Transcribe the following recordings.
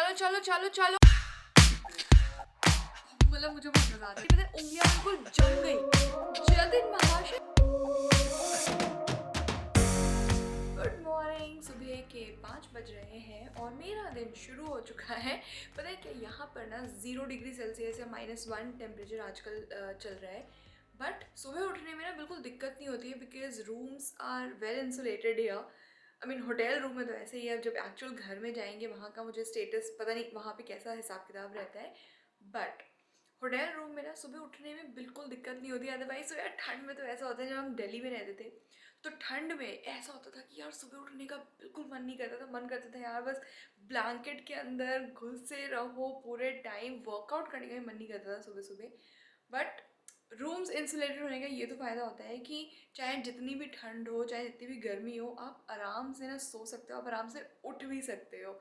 चलो चलो चलो चलो, मतलब मुझे बहुत मजा आता है। पता है उंगलियां बिल्कुल जम गई। जतिन महाशय, गुड मॉर्निंग। सुबह के 5 बज रहे हैं और मेरा दिन शुरू हो चुका है। पता है क्या, यहाँ पर ना 0 डिग्री सेल्सियस या -1 टेम्परेचर आजकल चल रहा है। बट सुबह उठने में ना बिल्कुल दिक्कत नहीं होती है because rooms are well insulated here. I mean hotel room में तो ऐसे ही है, अब जब एक्चुअल घर में जाएंगे वहाँ का मुझे स्टेटस पता नहीं वहाँ पे कैसा हिसाब किताब रहता है। बट होटल रूम में ना सुबह उठने में बिल्कुल दिक्कत नहीं होती। अदरवाइज तो यार ठंड में तो ऐसा होता है, जब हम दिल्ली में रहते थे तो ठंड में ऐसा होता था कि यार सुबह उठने का बिल्कुल मन नहीं करता था। मन करता था यार बस ब्लैंकेट के अंदर घुसे रहो पूरे टाइम, वर्कआउट करने का भी मन नहीं करता था सुबह सुबह। बट रूम्स इंसुलेटेड होने का ये तो फ़ायदा होता है कि चाहे जितनी भी ठंड हो, चाहे जितनी भी गर्मी हो, आप आराम से ना सो सकते हो, आप आराम से उठ भी सकते हो।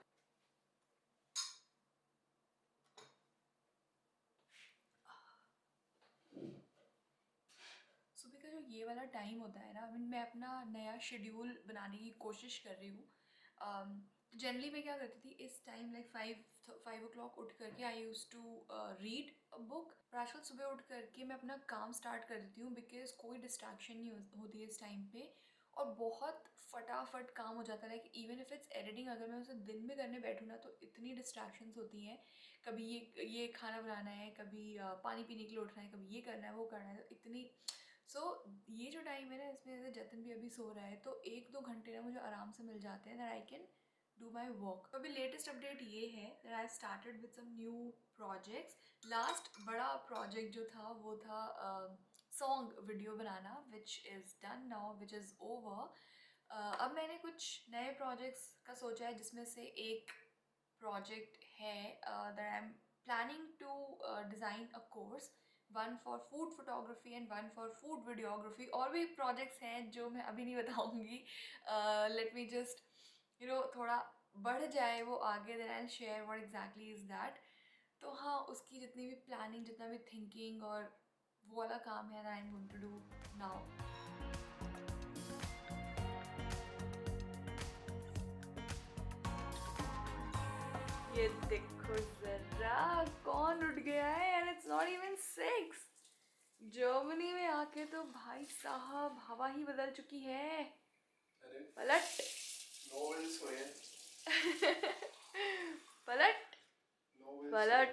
सुबह का जो ये वाला टाइम होता है ना, मैं अपना नया शेड्यूल बनाने की कोशिश कर रही हूँ। जनरली मैं क्या करती थी इस टाइम, लाइक 5 o'clock उठ करके I use to read a book. और आजकल सुबह उठ करके मैं अपना काम स्टार्ट कर देती हूँ बिकॉज कोई डिस्ट्रैक्शन नहीं होती है इस टाइम पे, और बहुत फटाफट काम हो जाता है। Like even if it's editing, अगर मैं उसे दिन में करने बैठूँ ना तो इतनी डिस्ट्रैक्शंस होती हैं। कभी ये खाना बनाना है, कभी पानी पीने के लिए उठना है, कभी ये करना है वो करना है, तो इतनी ये जो टाइम है ना, इसमें जैसे जतिन भी अभी सो रहा है तो 1-2 घंटे ना मुझे आराम से मिल जाते हैं that I can do my work. तो अभी लेटेस्ट अपडेट ये है that I started with some new projects. Last बड़ा प्रोजेक्ट जो था वो था सॉन्ग वीडियो बनाना, which is done now, which is over. अब मैंने कुछ नए प्रोजेक्ट्स का सोचा है, जिसमें से एक प्रोजेक्ट है that I am planning to design a course, one for food photography and one for food videography. और भी प्रोजेक्ट्स हैं जो मैं अभी नहीं बताऊंगी। लेट मी जस्ट थोड़ा बढ़ जाए वो आगे, then I share what exactly is that. तो हाँ, उसकी जितनी भी प्लानिंग, जितना भी थिंकिंग और वो वाला काम है that I am going to do now. ये देखो जरा कौन उठ गया है, and it's not even 6। Germany में आके तो भाई साहब हवा ही बदल चुकी है। पलट पलट पलट।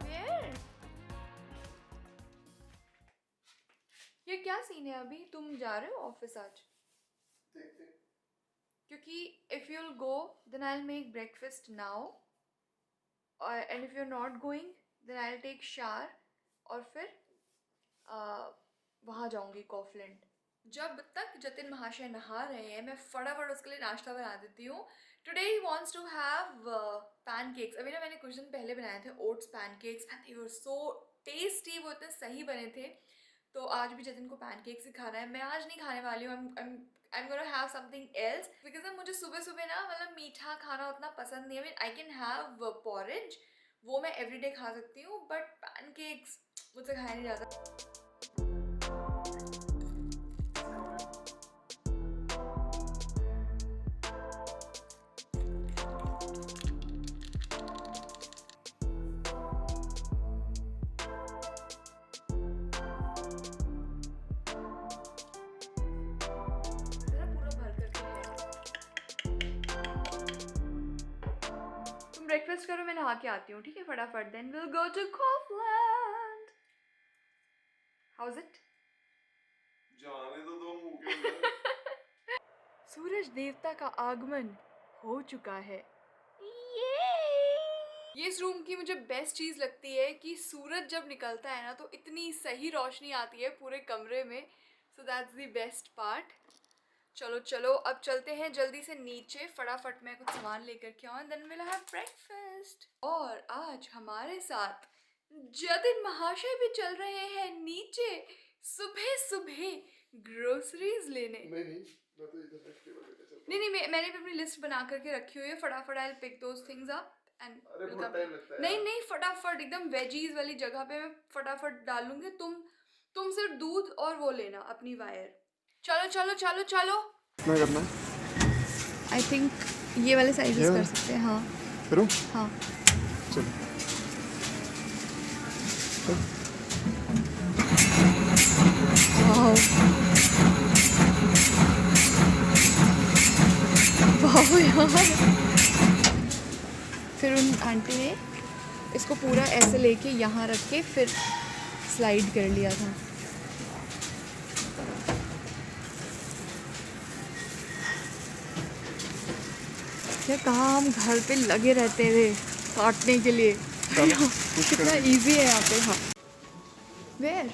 Where? ये क्या सीन है? अभी तुम जा रहे हो ऑफिस आज? क्योंकि if you'll go then I'll make breakfast now, and if you're not going then I'll take shower और फिर वहाँ जाऊँगी कॉफलैंड। जब तक जतिन महाशय नहा रहे हैं मैं फटाफट उसके लिए नाश्ता बना देती हूँ। Today he wants to have pancakes. अभी ना मैंने कुछ दिन पहले बनाए थे oats pancakes and they were so tasty, वो इतने सही बने थे। तो आज भी जतिन को पैनकेक्स ही खाना है। मैं आज नहीं खाने वाली हूँ, I am gonna have something else because मुझे सुबह सुबह ना मतलब मीठा खाना उतना पसंद नहीं है। I mean I can have porridge, वो मैं एवरीडे खा सकती हूँ, बट पैनकेक्स मुझसे खाया नहीं जाता। जरा पूरा भर करके है। तुम ब्रेकफास्ट करो, मैं नहा के आती हूँ, ठीक है फटाफट, then will go to Kaufland. How is it? जाने तो दो मुंह के अंदर। सूरज देवता का आगमन हो चुका है। ये इस रूम की मुझे बेस्ट चीज़ लगती है कि सूरज जब निकलता है ना तो इतनी सही रोशनी आती है पूरे कमरे में। So that's the best part. चलो चलो अब चलते हैं जल्दी से नीचे, फटाफट मैं कुछ सामान लेकर के आऊँ, देन विल हैव ब्रेकफास्ट। और आज हमारे साथ जतिन महाशय भी चल रहे हैं नीचे सुबह सुबह ग्रोसरीज लेने। नहीं मैं तो इधर टेबल पे चलता हूँ। नहीं मैंने भी अपनी लिस्ट बना करके रखी हुई है, फटाफट I will pick those things up and अरे बहुत टाइम लगता है नहीं यार। नहीं फटाफट एकदम वेजीज वाली जगह पे मैं फटाफट डालूंगी। तुम तुम सिर्फ दूध और वो लेना अपनी वायर। चलो चलो चलो चलो। कितना करना है? आई थिंक ये वाले साइजेस ये कर वाला? सकते हैं। हाँ करूँ? हाँ। चलो। वाह वाह यार। फिर उन आंटी ने इसको पूरा ऐसे लेके यहाँ रख के फिर स्लाइड कर लिया था। क्या कहा, हम घर पे लगे रहते थे काटने के लिए। कितना इजी है यहाँ पे। हाँ वेयर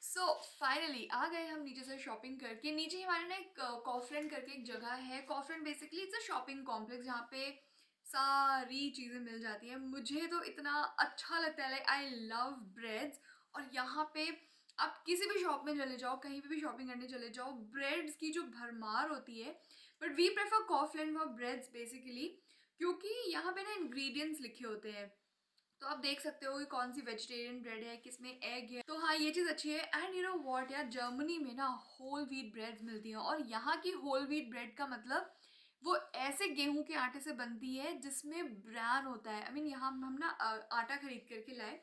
सो फाइनली आ गए हम नीचे से शॉपिंग करके। नीचे हमारे ना एक कॉफरेंट करके एक जगह है। कॉफरेंट basically it's a shopping complex जहाँ पे सारी चीज़ें मिल जाती हैं। मुझे तो इतना अच्छा लगता है, लाइक आई लव ब्रेड्स। और यहाँ पे आप किसी भी शॉप में चले जाओ, कहीं पे भी शॉपिंग करने चले जाओ, ब्रेड्स की जो भरमार होती है। But we prefer Kaufland for breads basically, क्योंकि यहाँ पे ना इंग्रेडिएंट्स लिखे होते हैं। तो आप देख सकते हो कि कौन सी वेजिटेरियन ब्रेड है, किसमें एग है। तो हाँ ये चीज़ अच्छी है। एंड यू नो व्हाट यार, जर्मनी में ना होल व्हीट ब्रेड्स मिलती हैं। और यहाँ की होल व्हीट ब्रेड का मतलब वो ऐसे गेहूं के आटे से बनती है जिसमें ब्रान होता है। आई मीन यहाँ हम ना आटा खरीद करके लाए,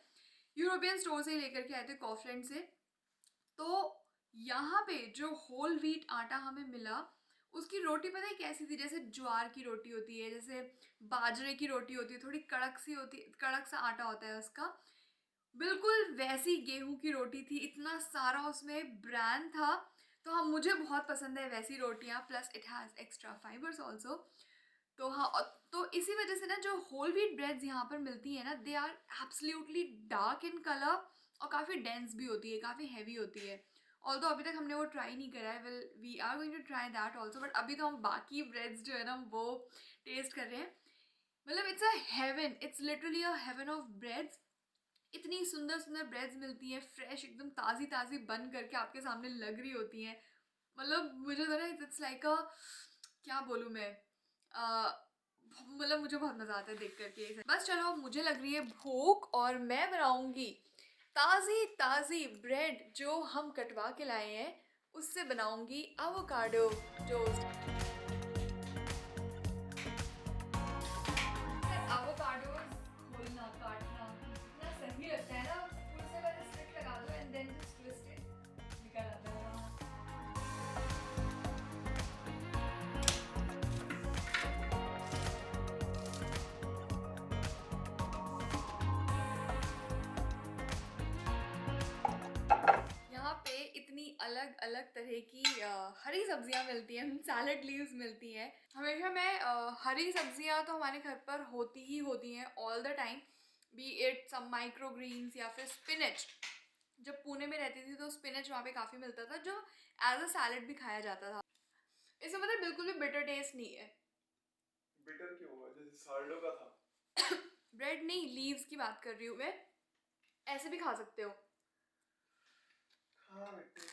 यूरोपियन स्टोर से ही लेकर के आए थे कॉफलैंड से। तो यहाँ पे जो होल व्हीट आटा हमें मिला, उसकी रोटी पता है कैसी थी, जैसे ज्वार की रोटी होती है, जैसे बाजरे की रोटी होती है, थोड़ी कड़क सी होती, कड़क सा आटा होता है उसका, बिल्कुल वैसी गेहूं की रोटी थी। इतना सारा उसमें ब्रांड था। तो हाँ मुझे बहुत पसंद है वैसी रोटियाँ, plus it has extra fibres also. तो हाँ तो इसी वजह से ना जो होल व्हीट ब्रेड्स यहाँ पर मिलती है ना, they are absolutely dark in colour और काफ़ी डेंस भी होती है, काफ़ी हैवी होती है। ऑल्दो अभी तक हमने वो ट्राई नहीं करा है। Well we are going to try that also, but अभी तो हम बाकी ब्रेड्स जो है ना वो टेस्ट कर रहे हैं। मतलब it's a heaven, it's literally a heaven of breads. इतनी सुंदर सुंदर ब्रेड्स मिलती हैं, फ्रेश एकदम ताज़ी ताज़ी बन करके आपके सामने लग रही होती हैं। मतलब मुझे तो ना इट्स लाइक अ, क्या बोलूँ मैं, मतलब मुझे बहुत मज़ा आता है देख करके। बस चलो अब मुझे लग रही है भूख और मैं बनाऊंगी ताज़ी ताज़ी ब्रेड जो हम कटवा के लाए हैं, उससे बनाऊंगी एवोकाडो टोस्ट। एवोकाडोस खोलना काटना इतना सही लगता है ना, फुल से पहले स्टिक लगा दो and then just twist it, निकल आता है वहाँ। यहाँ पे इतनी अलग अलग तरह की हरी सब्जियाँ मिलती हैं, सैलड लीव्स मिलती हैं। हमेशा मैं हरी सब्जियाँ तो हमारे घर पर होती ही होती हैं all the time, be it some micro greens या फिर स्पिनच। जब पुणे में रहती थी तो स्पिनच वहाँ पे काफ़ी मिलता था, जो एज अ सैलड भी खाया जाता था। इसमें मतलब बिल्कुल भी बिटर टेस्ट नहीं है। बिटर क्यों हुआ? जैसे साल्डो का था। ब्रेड नहीं, लीव्स की बात कर रही हूँ मैं। ऐसे भी खा सकते हो। खा बेटे खा।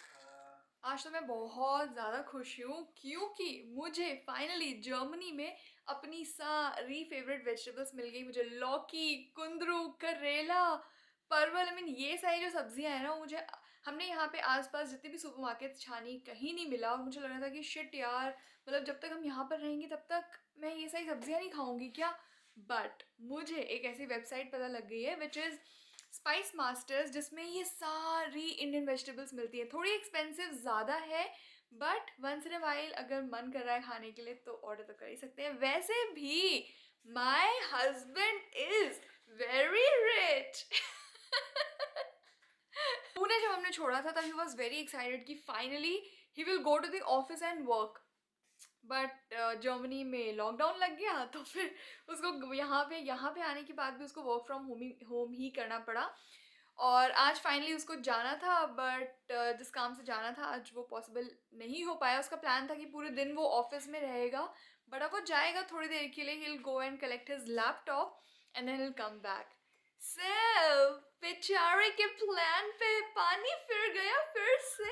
आज तो मैं बहुत ज़्यादा खुश हूँ क्योंकि मुझे फाइनली जर्मनी में अपनी सारी फेवरेट वेजिटेबल्स मिल गई। मुझे लौकी, कुंदरू, करेला, परवल, आई मीन ये सारी जो सब्जियां हैं ना, मुझे हमने यहाँ पे आसपास जितने भी सुपरमार्केट छानी, कहीं नहीं मिला। और मुझे लग रहा था कि शिट यार, मतलब जब तक हम यहाँ पर रहेंगे तब तक मैं ये सारी सब्जियां नहीं खाऊंगी क्या। बट मुझे एक ऐसी वेबसाइट पता लग गई है विच इज़ स्पाइस मास्टर्स, जिसमें ये सारी इंडियन वेजिटेबल्स मिलती हैं। थोड़ी एक्सपेंसिव ज़्यादा है, but once in a while अगर मन कर रहा है खाने के लिए तो ऑर्डर तो कर ही सकते हैं। वैसे भी my husband is very rich. Pune जब हमने छोड़ा था तब ही वॉज वेरी एक्साइटेड कि finally he will go to the office and work. But Germany में लॉकडाउन लग गया तो फिर उसको यहाँ पे आने के बाद भी उसको वर्क फ्रॉम होम ही करना पड़ा। और आज फाइनली उसको जाना था, बट जिस काम से जाना था आज वो पॉसिबल नहीं हो पाया। उसका प्लान था कि पूरे दिन वो ऑफिस में रहेगा, बट अब वो जाएगा थोड़ी देर के लिए। He will go and collect his laptop and then will come back. So बेचारे के प्लान पे पानी फिर गया फिर से।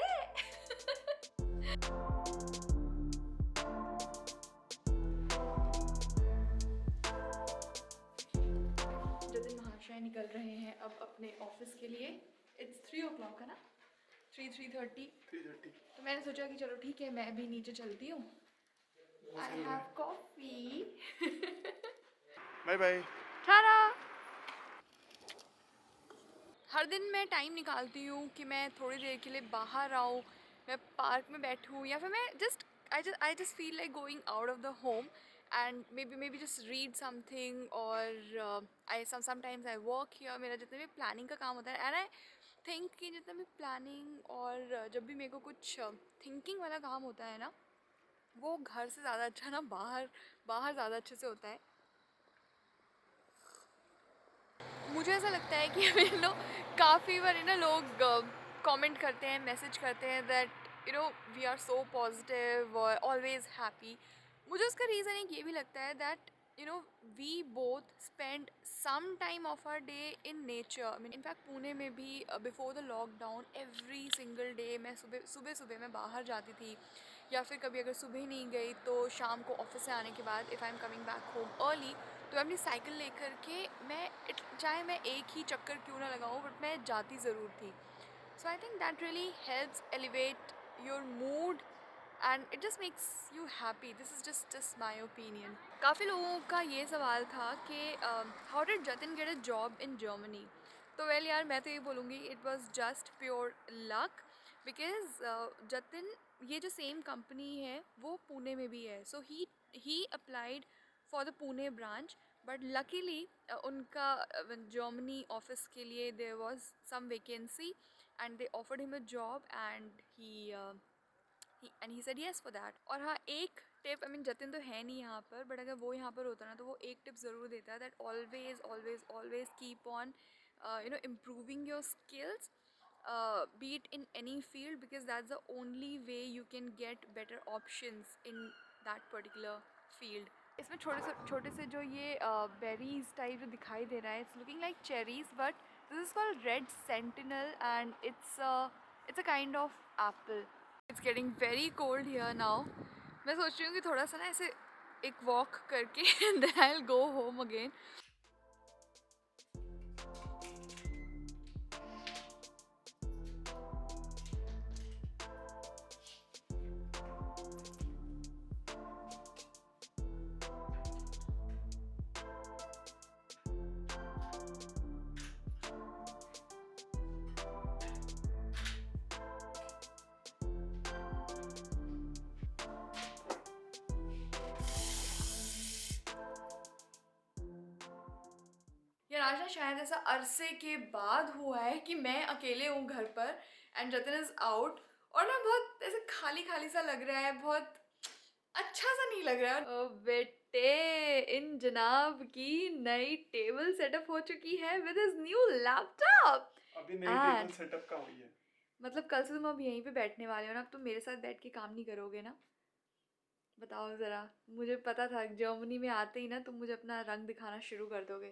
मैं निकल रहे हैं अब अपने ऑफिस के लिए। इट्स 3 o'clock है ना, 3:30। 3:30। तो मैंने सोचा कि चलो ठीक है, मैं भी नीचे चलती हूँ। I have coffee. Bye bye. टाटा। हर दिन मैं टाइम निकालती हूँ कि मैं थोड़ी देर के लिए बाहर आऊँ, मैं पार्क में बैठूँ, या फिर मैं I just feel like going out of the home and maybe just read something, और I sometimes I work here. मेरा जितने भी प्लानिंग का काम होता है, एंड आई थिंक कि जितना भी प्लानिंग और जब भी मेरे को कुछ थिंकिंग वाला काम होता है ना, वो घर से ज़्यादा अच्छा ना बाहर बाहर ज़्यादा अच्छे से होता है। मुझे ऐसा लगता है कि यू नो काफ़ी बार ना लोग कमेंट करते हैं, मैसेज करते हैं that we are so positive और ऑलवेज हैप्पी। मुझे उसका रीज़न एक ये भी लगता है that we both spend some time of our day in nature. I mean in fact Pune में भी before the lockdown every single day मैं सुबह सुबह मैं बाहर जाती थी, या फिर कभी अगर सुबह नहीं गई तो शाम को ऑफिस से आने के बाद if I am coming back home early, तो मैं अपनी साइकिल लेकर के चाहे मैं एक ही चक्कर क्यों ना लगाऊँ, बट मैं जाती ज़रूर थी। So I think that really helps elevate your mood and it just makes you happy. This is just my opinion. काफ़ी लोगों का ये सवाल था कि how did Jatin get a job in Germany. तो वेल यार, मैं तो ये बोलूँगी it was just pure luck, because Jatin, ये जो सेम कंपनी है वो पुणे में भी है। So he applied for the Pune branch, but luckily उनका जर्मनी ऑफिस के लिए there was some vacancy and they offered him a job and he said yes for that. और हाँ, एक टिप, आई मीन जतिन तो है नहीं यहाँ पर, बट अगर वो यहाँ पर होता ना तो वो एक टिप ज़रूर देता है that always always always keep on improving your skills, be it in any field, because that's the only way you can get better options in that particular field. इसमें छोटे से जो ये बेरीज टाइप जो दिखाई दे रहा है, it's looking like cherries, but this is called red sentinel and it's a kind of Apple. It's getting very cold here now. मैं सोच रही हूँ कि थोड़ा सा ना ऐसे एक वॉक करके then I will go home again. यार आज ना शायद ऐसा अरसे के बाद हुआ है कि मैं अकेले हूँ घर पर एंड जतिन इज आउट, और ना बहुत ऐसे खाली खाली सा लग रहा है, बहुत अच्छा सा नहीं लग रहा है। ओ बेटे, इन जनाब की नई टेबल सेटअप हो चुकी है विद हिज न्यू लैपटॉप। अभी नई टेबल सेटअप का हुई है। मतलब कल से तुम अब यहीं पे बैठने वाले हो ना, अब तुम मेरे साथ बैठ के काम नहीं करोगे ना? बताओ ज़रा। मुझे पता था जर्मनी में आते ही ना तुम मुझे अपना रंग दिखाना शुरू कर दोगे,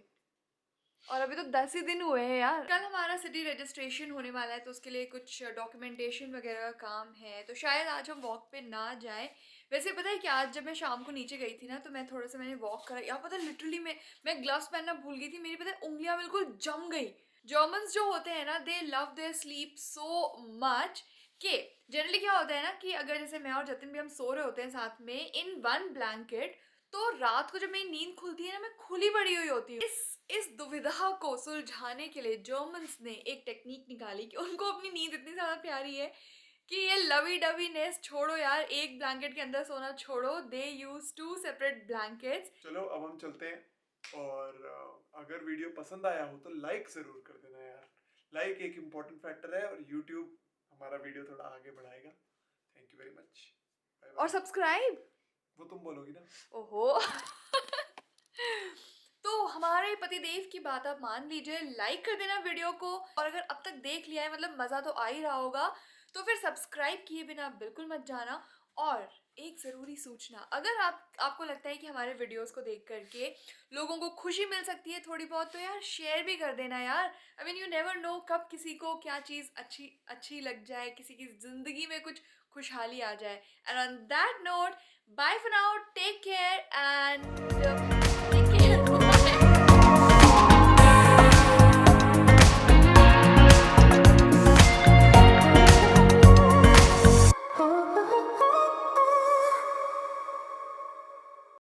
और अभी तो 10 ही दिन हुए हैं यार। कल हमारा सिटी रजिस्ट्रेशन होने वाला है, तो उसके लिए कुछ डॉक्यूमेंटेशन वगैरह का काम है, तो शायद आज हम वॉक पे ना जाए। वैसे पता है कि आज जब मैं शाम को नीचे गई थी ना, तो मैं थोड़ा सा मैंने वॉक करा, यहाँ पता है लिटरली मैं ग्लव्स पहनना भूल गई थी, मेरी पता है उंगलियां बिल्कुल जम गई। जर्मन्स जो होते हैं ना, दे love there sleep so much कि जनरली क्या होता है ना कि अगर जैसे मैं और जतिन भी हम सो रहे होते हैं साथ में इन वन ब्लैंकेट, तो रात को जब मेरी नींद खुलती है ना, मैं खुली पड़ी हुई होती हूँ। इस दुविधा को सुलझाने के लिए जर्मन्स ने एक टेक्निक निकाली कि उनको अपनी नींद इतनी ज़्यादा प्यारी है कि ये लवी डवीनेस छोड़ो यार, एक ब्लैंकेट के अंदर सोना छोड़ो, दे यूज 2 सेपरेट ब्लैंकेट्स। चलो अब हम चलते हैं, और अगर वीडियो पसंद आया हो तो लाइक ज़रूर कर देना यार। लाइक एक इम्पोर्टेंट फैक्टर है और यूट्यूब हमारा वीडियो थोड़ा आगे बढ़ाएगा। Thank you very much. Bye और बाय। सब्सक्राइब। वो तुम बोलोगी ना। ओहो। तो हमारे पतिदेव की बात आप मान लीजिए, लाइक कर देना वीडियो को, और अगर अब तक देख लिया है मतलब मज़ा तो आ ही रहा होगा, तो फिर सब्सक्राइब किए बिना बिल्कुल मत जाना। और एक ज़रूरी सूचना, अगर आपको लगता है कि हमारे वीडियोस को देख करके लोगों को खुशी मिल सकती है थोड़ी बहुत, तो यार शेयर भी कर देना यार। I mean you never know कब किसी को क्या चीज़ अच्छी अच्छी लग जाए, किसी की ज़िंदगी में कुछ खुशहाली आ जाए। And on that note, bye for now, take care, and